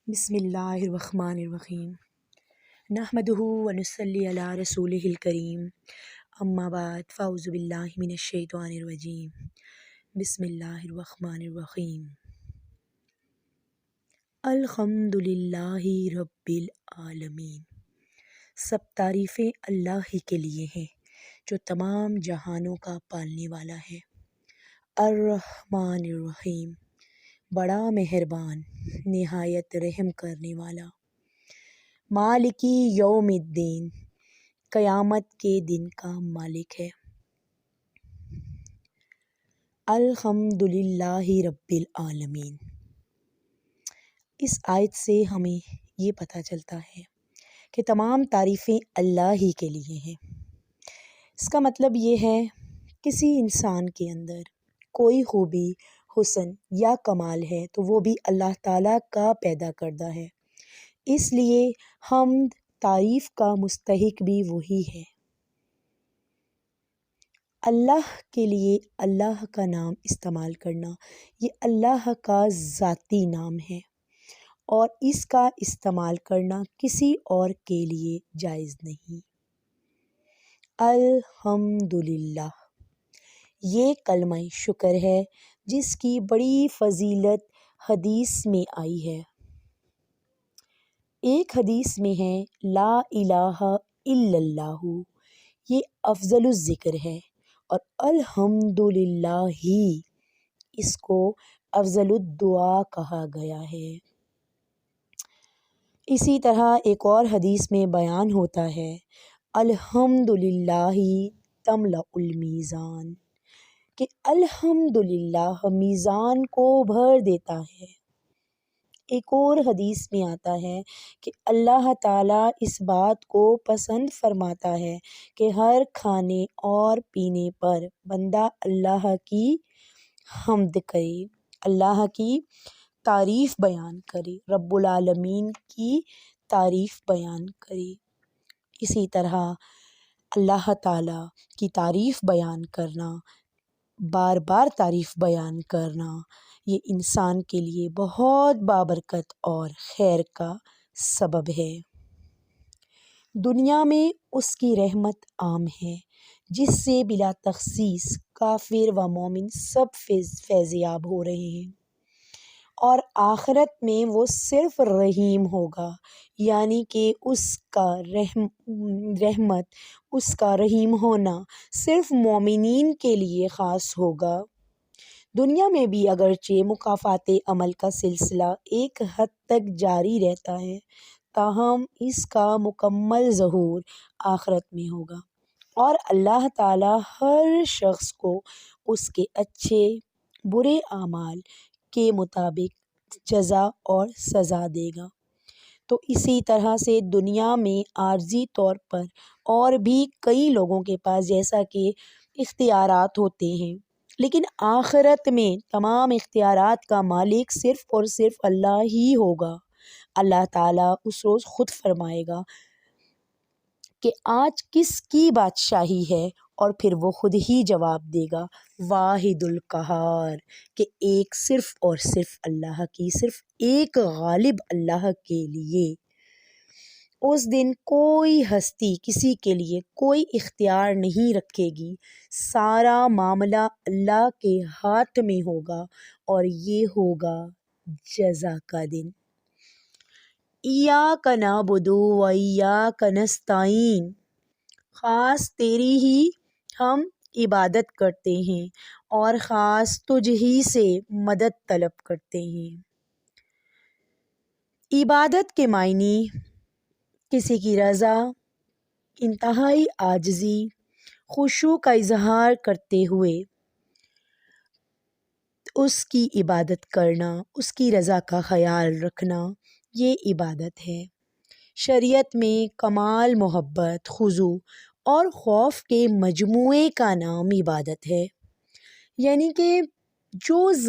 بسم اللہ الرحمن الرحیم نحمدہ ونصلی علی رسولہ الکریم اما بعد فاعوذ باللہ من الشیطان الرجیم بسم اللہ الرحمن الرحیم الحمد للہ رب العالمین۔ سب تعریفیں اللہ ہی کے لیے ہیں جو تمام جہانوں کا پالنے والا ہے۔ الرحمن الرحیم، بڑا مہربان، نہایت رحم کرنے والا۔ مالکی یوم الدین، قیامت کے دن کا مالک ہے۔ الحمد للہ رب العالمین۔ اس آیت سے ہمیں یہ پتہ چلتا ہے کہ تمام تعریفیں اللہ ہی کے لیے ہیں۔ اس کا مطلب یہ ہے کسی انسان کے اندر کوئی خوبی، حسن یا کمال ہے تو وہ بھی اللہ تعالیٰ کا پیدا کردہ ہے، اس لیے حمد تعریف کا مستحق بھی وہی ہے۔ اللہ کے لیے اللہ کا نام استعمال کرنا یہ اللہ کا ذاتی نام ہے اور اس کا استعمال کرنا کسی اور کے لیے جائز نہیں۔ الحمدللہ، یہ کلمہ شکر ہے جس کی بڑی فضیلت حدیث میں آئی ہے۔ ایک حدیث میں ہے لا الہ الا اللہ، یہ افضل الذکر ہے، اور الحمدللہ ہی اس کو افضل الدعا کہا گیا ہے۔ اسی طرح ایک اور حدیث میں بیان ہوتا ہے الحمدللہ تملأ المیزان، کہ الحمدللہ میزان کو بھر دیتا ہے۔ ایک اور حدیث میں آتا ہے کہ اللہ تعالیٰ اس بات کو پسند فرماتا ہے کہ ہر کھانے اور پینے پر بندہ اللہ کی حمد کرے، اللہ کی تعریف بیان کرے، رب العالمین کی تعریف بیان کرے۔ اسی طرح اللہ تعالیٰ کی تعریف بیان کرنا، بار بار تعریف بیان کرنا، یہ انسان کے لیے بہت بابرکت اور خیر کا سبب ہے۔ دنیا میں اس کی رحمت عام ہے جس سے بلا تخصیص کافر و مومن سب فیض یاب ہو رہے ہیں، اور آخرت میں وہ صرف رحیم ہوگا، یعنی کہ اس کا رحمت، اس کا رحیم ہونا صرف مومنین کے لیے خاص ہوگا۔ دنیا میں بھی اگرچہ مکافات عمل کا سلسلہ ایک حد تک جاری رہتا ہے، تاہم اس کا مکمل ظہور آخرت میں ہوگا، اور اللہ تعالیٰ ہر شخص کو اس کے اچھے برے اعمال کے مطابق جزا اور سزا دے گا۔ تو اسی طرح سے دنیا میں عارضی طور پر اور بھی کئی لوگوں کے پاس جیسا کہ اختیارات ہوتے ہیں، لیکن آخرت میں تمام اختیارات کا مالک صرف اور صرف اللہ ہی ہوگا۔ اللہ تعالیٰ اس روز خود فرمائے گا کہ آج کس کی بادشاہی ہے، اور پھر وہ خود ہی جواب دے گا واحد القہار، کہ ایک صرف اور صرف اللہ کی، صرف ایک غالب اللہ کے لیے۔ اس دن کوئی ہستی کسی کے لیے کوئی اختیار نہیں رکھے گی، سارا معاملہ اللہ کے ہاتھ میں ہوگا، اور یہ ہوگا جزا کا دن۔ ایاک نعبد و ایاک نستعین، خاص تیری ہی ہم عبادت کرتے ہیں اور خاص تجھ ہی سے مدد طلب کرتے ہیں۔ عبادت کے معنی کسی کی رضا، انتہائی عاجزی، خشوع کا اظہار کرتے ہوئے اس کی عبادت کرنا، اس کی رضا کا خیال رکھنا، یہ عبادت ہے۔ شریعت میں کمال محبت، خضوع اور خوف کے مجموعے کا نام عبادت ہے، یعنی کہ جس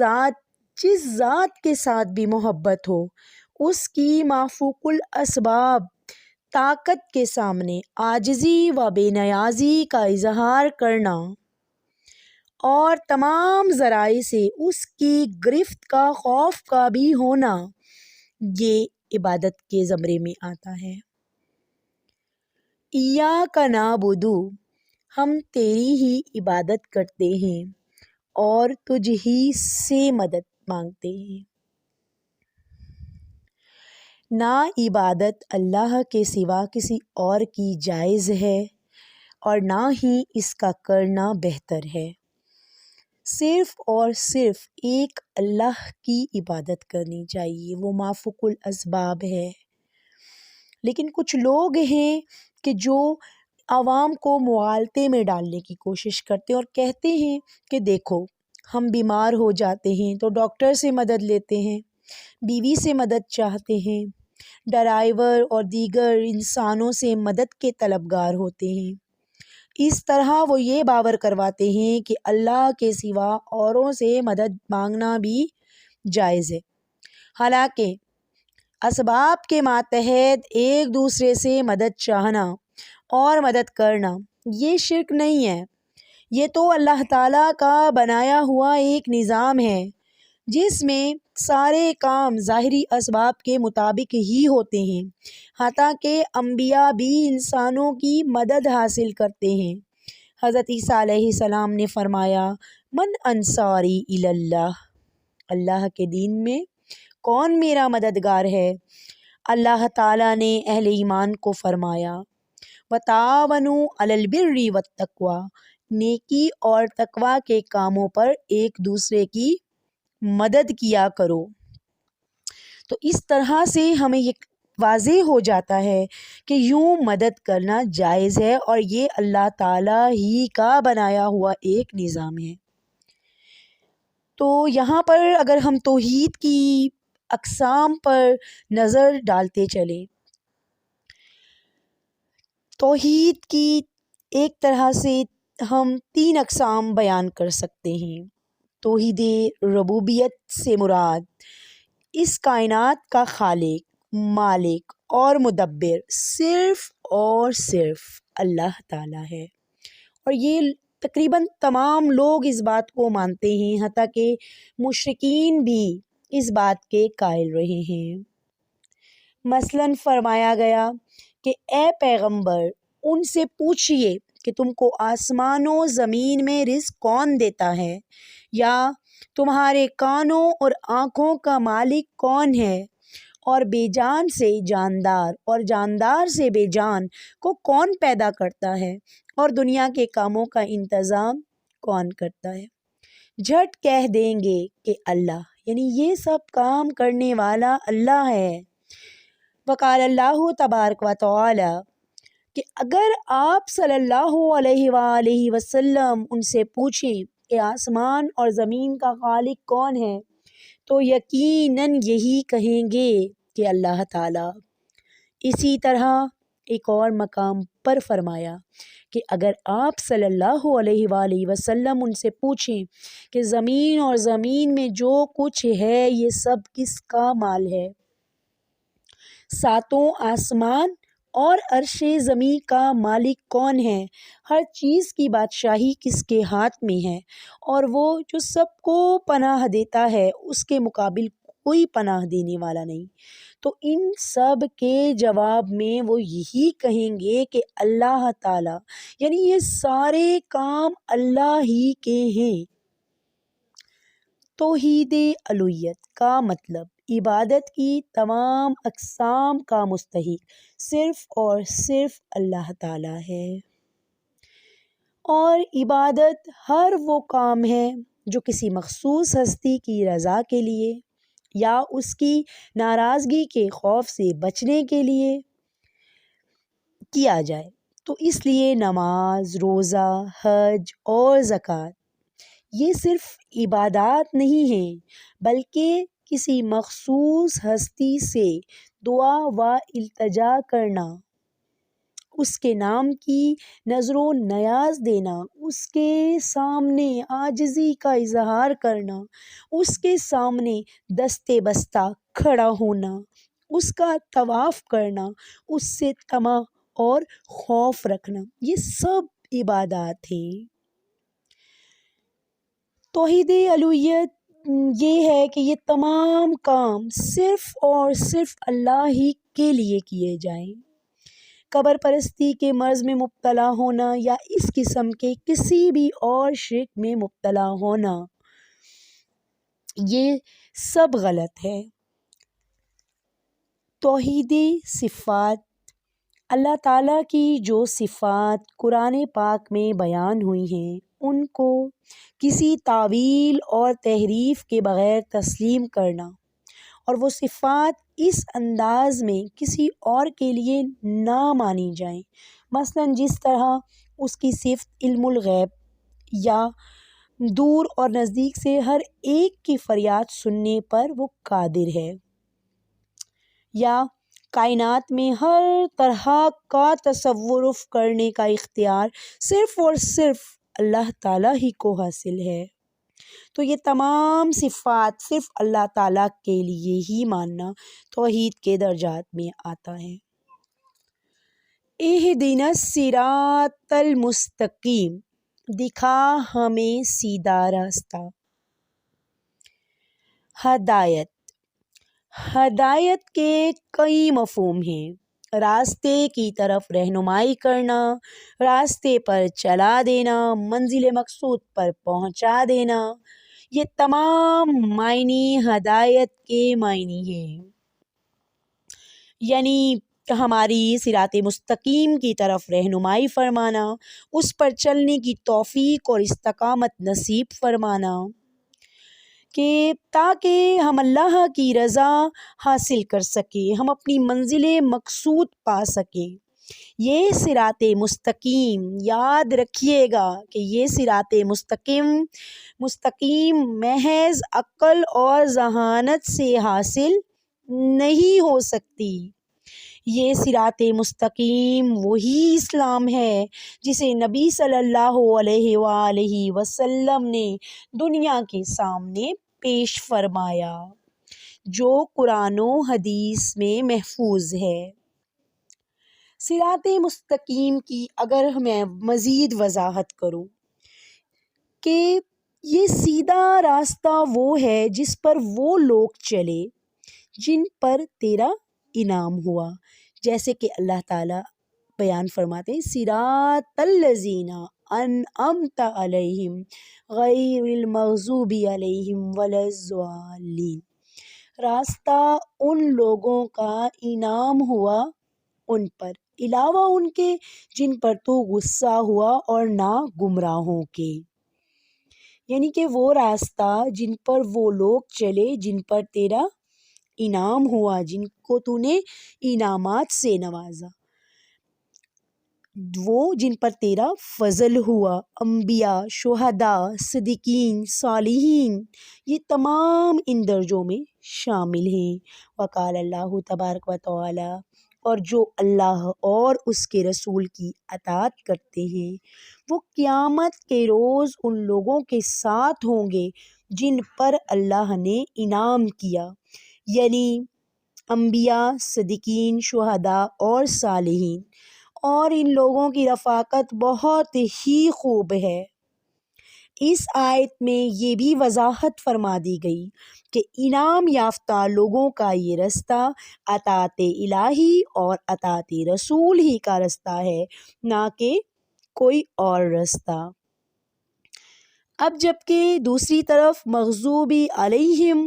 ذات کے ساتھ بھی محبت ہو، اس کی مافوق الاسباب طاقت کے سامنے عاجزی و بے نیازی کا اظہار کرنا، اور تمام ذرائع سے اس کی گرفت کا خوف کا بھی ہونا، یہ عبادت کے زمرے میں آتا ہے۔ ایاک نعبد، ہم تیری ہی عبادت کرتے ہیں اور تجھ ہی سے مدد مانگتے ہیں۔ نہ عبادت اللہ کے سوا کسی اور کی جائز ہے اور نہ ہی اس کا کرنا بہتر ہے۔ صرف اور صرف ایک اللہ کی عبادت کرنی چاہیے، وہ مافوق الاسباب ہے۔ لیکن کچھ لوگ ہیں کہ جو عوام کو مغالطے میں ڈالنے کی کوشش کرتے ہیں اور کہتے ہیں کہ دیکھو ہم بیمار ہو جاتے ہیں تو ڈاکٹر سے مدد لیتے ہیں، بیوی سے مدد چاہتے ہیں، ڈرائیور اور دیگر انسانوں سے مدد کے طلبگار ہوتے ہیں۔ اس طرح وہ یہ باور کرواتے ہیں کہ اللہ کے سوا اوروں سے مدد مانگنا بھی جائز ہے، حالانکہ اسباب کے ماتحت ایک دوسرے سے مدد چاہنا اور مدد کرنا یہ شرک نہیں ہے، یہ تو اللہ تعالیٰ کا بنایا ہوا ایک نظام ہے جس میں سارے کام ظاہری اسباب کے مطابق ہی ہوتے ہیں، حتیٰ کہ انبیاء بھی انسانوں کی مدد حاصل کرتے ہیں۔ حضرت عیسیٰ علیہ السلام نے فرمایا من انصاری الی اللہ، اللہ کے دین میں کون میرا مددگار ہے؟ اللہ تعالیٰ نے اہل ایمان کو فرمایا وتعاونوا علی البر والتقوی، نیکی اور تقوی کے کاموں پر ایک دوسرے کی مدد کیا کرو۔ تو اس طرح سے ہمیں یہ واضح ہو جاتا ہے کہ یوں مدد کرنا جائز ہے اور یہ اللہ تعالیٰ ہی کا بنایا ہوا ایک نظام ہے۔ تو یہاں پر اگر ہم توحید کی اقسام پر نظر ڈالتے چلیں، توحید کی ایک طرح سے ہم 3 اقسام بیان کر سکتے ہیں۔ توحید ربوبیت سے مراد اس کائنات کا خالق، مالک اور مدبر صرف اور صرف اللہ تعالیٰ ہے، اور یہ تقریباً تمام لوگ اس بات کو مانتے ہیں، حتیٰ کہ مشرکین بھی اس بات کے قائل رہے ہیں۔ مثلاً فرمایا گیا کہ اے پیغمبر ان سے پوچھئے کہ تم کو آسمان و زمین میں رزق کون دیتا ہے، یا تمہارے کانوں اور آنکھوں کا مالک کون ہے، اور بے جان سے جاندار اور جاندار سے بے جان کو کون پیدا کرتا ہے، اور دنیا کے کاموں کا انتظام کون کرتا ہے؟ جھٹ کہہ دیں گے کہ اللہ، یعنی یہ سب کام کرنے والا اللہ ہے۔ وقال اللہ تبارک و تعالی، کہ اگر آپ صلی اللہ علیہ وآلہ وسلم ان سے پوچھیں کہ آسمان اور زمین کا خالق کون ہے تو یقیناً یہی کہیں گے کہ اللہ تعالیٰ۔ اسی طرح ایک اور مقام پر فرمایا کہ اگر آپ صلی اللہ علیہ وآلہ وسلم ان سے پوچھیں کہ زمین اور زمین میں جو کچھ ہے یہ سب کس کا مال ہے، 7 آسمان اور عرش زمیں کا مالک کون ہے، ہر چیز کی بادشاہی کس کے ہاتھ میں ہے، اور وہ جو سب کو پناہ دیتا ہے اس کے مقابل کوئی پناہ دینے والا نہیں، تو ان سب کے جواب میں وہ یہی کہیں گے کہ اللہ تعالیٰ، یعنی یہ سارے کام اللہ ہی کے ہیں۔ توحید الوہیت کا مطلب عبادت کی تمام اقسام کا مستحق صرف اور صرف اللہ تعالیٰ ہے، اور عبادت ہر وہ کام ہے جو کسی مخصوص ہستی کی رضا کے لیے یا اس کی ناراضگی کے خوف سے بچنے کے لیے کیا جائے۔ تو اس لیے نماز، روزہ، حج اور زکوٰۃ یہ صرف عبادات نہیں ہیں، بلکہ کسی مخصوص ہستی سے دعا و التجا کرنا، اس کے نام کی نذر و نیاز دینا، اس کے سامنے عاجزی کا اظہار کرنا، اس کے سامنے دستے بستہ کھڑا ہونا، اس کا طواف کرنا، اس سے طمع اور خوف رکھنا، یہ سب عبادات ہیں۔ توحید الوہیت یہ ہے کہ یہ تمام کام صرف اور صرف اللہ ہی کے لیے کیے جائیں۔ قبر پرستی کے مرض میں مبتلا ہونا یا اس قسم کے کسی بھی اور شرک میں مبتلا ہونا، یہ سب غلط ہے۔ توحید صفات، اللہ تعالیٰ کی جو صفات قرآن پاک میں بیان ہوئی ہیں ان کو کسی تعویل اور تحریف کے بغیر تسلیم کرنا، اور وہ صفات اس انداز میں کسی اور کے لیے نہ مانی جائیں، مثلاً جس طرح اس کی صفت علم الغیب، یا دور اور نزدیک سے ہر ایک کی فریاد سننے پر وہ قادر ہے، یا کائنات میں ہر طرح کا تصرف کرنے کا اختیار صرف اور صرف اللہ تعالیٰ ہی کو حاصل ہے، تو یہ تمام صفات صرف اللہ تعالیٰ کے لیے ہی ماننا توحید کے درجات میں آتا ہے۔ اہدنا الصراط المستقیم، دکھا ہمیں سیدھا راستہ۔ ہدایت، ہدایت کے کئی مفہوم ہیں۔ راستے کی طرف رہنمائی کرنا، راستے پر چلا دینا، منزل مقصود پر پہنچا دینا، یہ تمام معنی ہدایت کے معنی ہیں، یعنی ہماری صراط مستقیم کی طرف رہنمائی فرمانا، اس پر چلنے کی توفیق اور استقامت نصیب فرمانا، کہ تاکہ ہم اللہ کی رضا حاصل کر سکیں، ہم اپنی منزل مقصود پا سکیں۔ یہ صراط مستقیم، یاد رکھیے گا کہ یہ صراط مستقیم محض عقل اور ذہانت سے حاصل نہیں ہو سکتی۔ یہ صراط مستقیم وہی اسلام ہے جسے نبی صلی اللہ علیہ وآلہ وسلم نے دنیا کے سامنے پیش فرمایا، جو قرآن و حدیث میں محفوظ ہے۔ صراط مستقیم کی اگر میں مزید وضاحت کروں کہ یہ سیدھا راستہ وہ ہے جس پر وہ لوگ چلے جن پر تیرا انعام ہوا، جیسے کہ اللہ تعالیٰ بیان فرماتے ہیں صراط الذین انعمت علیہم غیر المغضوب علیہم ولا الضالین، راستہ ان لوگوں کا انعام ہوا ان پر، علاوہ ان کے جن پر تو غصہ ہوا، اور نہ گمراہوں کے، یعنی کہ وہ راستہ جن پر وہ لوگ چلے جن پر تیرا انعام ہوا، جن کو تو نے انعامات سے نوازا، وہ جن پر تیرا فضل ہوا، انبیاء، شہداء، صدیقین، صالحین، یہ تمام ان درجوں میں شامل ہیں۔ وقال اللہ تبارک و تعالی، اور جو اللہ اور اس کے رسول کی اطاعت کرتے ہیں وہ قیامت کے روز ان لوگوں کے ساتھ ہوں گے جن پر اللہ نے انعام کیا، یعنی انبیاء، صدیقین، شہداء اور صالحین، اور ان لوگوں کی رفاقت بہت ہی خوب ہے۔ اس آیت میں یہ بھی وضاحت فرما دی گئی کہ انعام یافتہ لوگوں کا یہ رستہ اطاعت الہی اور اطاعت رسول ہی کا رستہ ہے، نہ کہ کوئی اور رستہ۔ اب جبکہ دوسری طرف مغضوبی علیہم،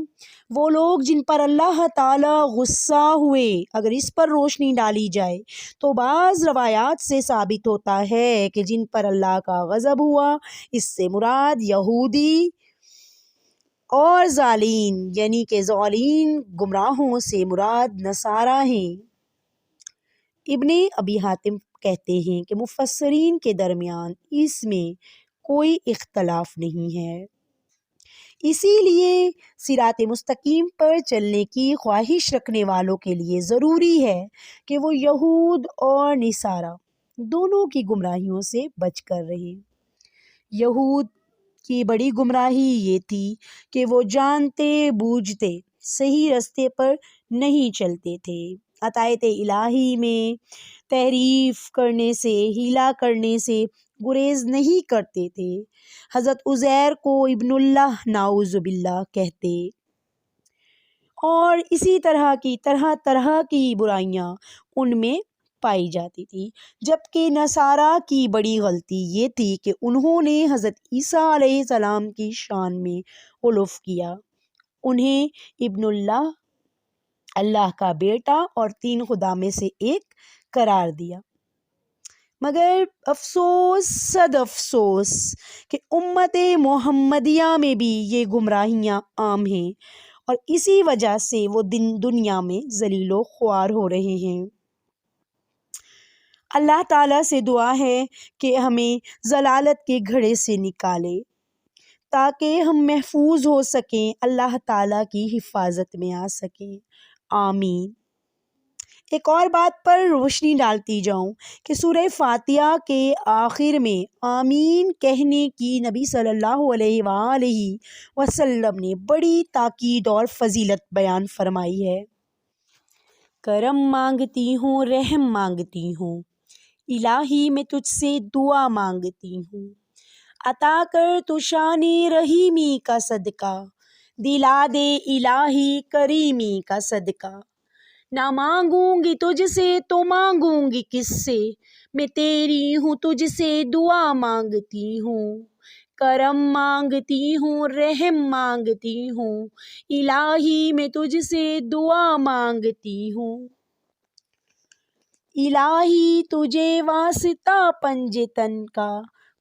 وہ لوگ جن پر اللہ تعالیٰ غصہ ہوئے، اگر اس پر روشنی ڈالی جائے تو بعض روایات سے ثابت ہوتا ہے کہ جن پر اللہ کا غضب ہوا، اس سے مراد یہودی اور ضالین، یعنی کہ ضالین گمراہوں سے مراد نصارہ ہیں۔ ابن ابی حاتم کہتے ہیں کہ مفسرین کے درمیان اس میں کوئی اختلاف نہیں ہے، اسی لیے صراط مستقیم پر چلنے کی خواہش رکھنے والوں کے لیے ضروری ہے کہ وہ یہود اور نصارہ دونوں کی گمراہیوں سے بچ کر رہیں۔ یہود کی بڑی گمراہی یہ تھی کہ وہ جانتے بوجھتے صحیح راستے پر نہیں چلتے تھے، اطاعت الہی میں تحریف کرنے سے، ہیلا کرنے سے گریز نہیں کرتے تھے۔ حضرت عزیر کو ابن اللہ نعوذ باللہ کہتے، اور اسی طرح کی برائیاں ان میں پائی جاتی تھی۔ جبکہ نصارہ کی بڑی غلطی یہ تھی کہ انہوں نے حضرت عیسیٰ علیہ السلام کی شان میں غلو کیا، انہیں ابن اللہ، اللہ کا بیٹا اور تین خدا میں سے ایک قرار دیا۔ مگر افسوس صد افسوس کہ امت محمدیہ میں بھی یہ گمراہیاں عام ہیں، اور اسی وجہ سے وہ دنیا میں ذلیل و خوار ہو رہے ہیں۔ اللہ تعالیٰ سے دعا ہے کہ ہمیں ضلالت کے گھڑے سے نکالے تاکہ ہم محفوظ ہو سکیں، اللہ تعالیٰ کی حفاظت میں آ سکیں، آمین۔ ایک اور بات پر روشنی ڈالتی جاؤں کہ سورہ فاتحہ کے آخر میں آمین کہنے کی نبی صلی اللہ علیہ وآلہ وسلم نے بڑی تاکید اور فضیلت بیان فرمائی ہے۔ کرم مانگتی ہوں، رحم مانگتی ہوں، الہی میں تجھ سے دعا مانگتی ہوں، عطا کر تو شان رحیمی کا صدقہ، دلا دے الہی کریمی کا صدقہ، نہ مانگوں گی تجھ سے تو مانگوں گی کس سے، میں تیری ہوں تجھ سے دعا مانگتی ہوں، کرم مانگتی ہوں، رحم مانگتی ہوں، الہی میں تجھ سے دعا مانگتی ہوں، الہی تجھے واسطہ پنج تن کا،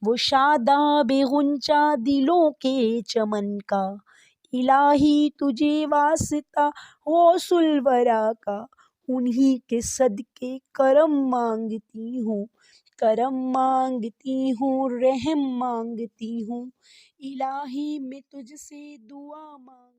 وہ شاداب غنچہ دلوں کے چمن کا، الہی تجھے واسطہ غوث الورا کا، انہی کے صدقے کرم مانگتی ہوں، کرم مانگتی ہوں، رحم مانگتی ہوں، الہی میں تجھ سے دعا مانگتی ہوں۔